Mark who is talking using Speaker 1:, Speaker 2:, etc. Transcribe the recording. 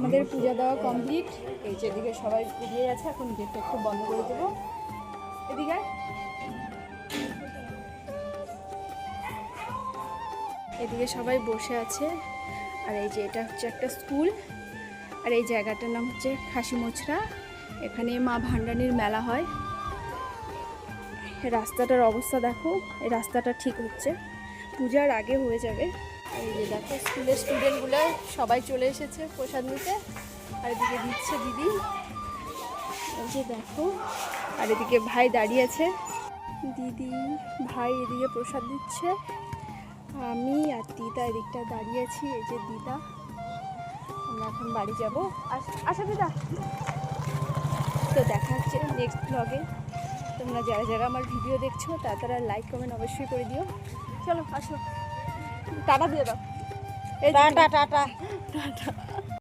Speaker 1: আমাদের পূজা দেওয়া কমপ্লিট। এই যে এদিকে সবাই বেরিয়ে গেছে, এখন গেটটা একটু বন্ধ করে দেবো। এদিকে এদিকে সবাই বসে আছে। আর এই যে এটা হচ্ছে একটা স্কুল, আর এই জায়গাটার নাম হচ্ছে খাসি মোচড়া। এখানে মা ভান্ডানির মেলা হয়। রাস্তাটার অবস্থা দেখো, এই রাস্তাটা ঠিক হচ্ছে, পূজার আগে হয়ে যাবে। এই যে দেখো স্কুলের স্টুডেন্টগুলো সবাই চলে এসেছে প্রসাদ নিতে। আর এদিকে দিচ্ছে দিদি, এই যে দেখো। আর এদিকে ভাই দাঁড়িয়ে আছে, দিদি ভাই এদিকে প্রসাদ দিচ্ছে, আমি আর দিদা এদিকটা দাঁড়িয়েছি। এই যে দিদা, আমরা এখন বাড়ি যাবো। আসো দিদা। তো দেখা হচ্ছে নেক্সট ব্লগে। তোমরা যারা যারা আমার ভিডিও দেখছো তারা লাইক কমেন্ট অবশ্যই করে দিও। চলো আসো, টাটা দিয়ে দাও। Tata tata tata.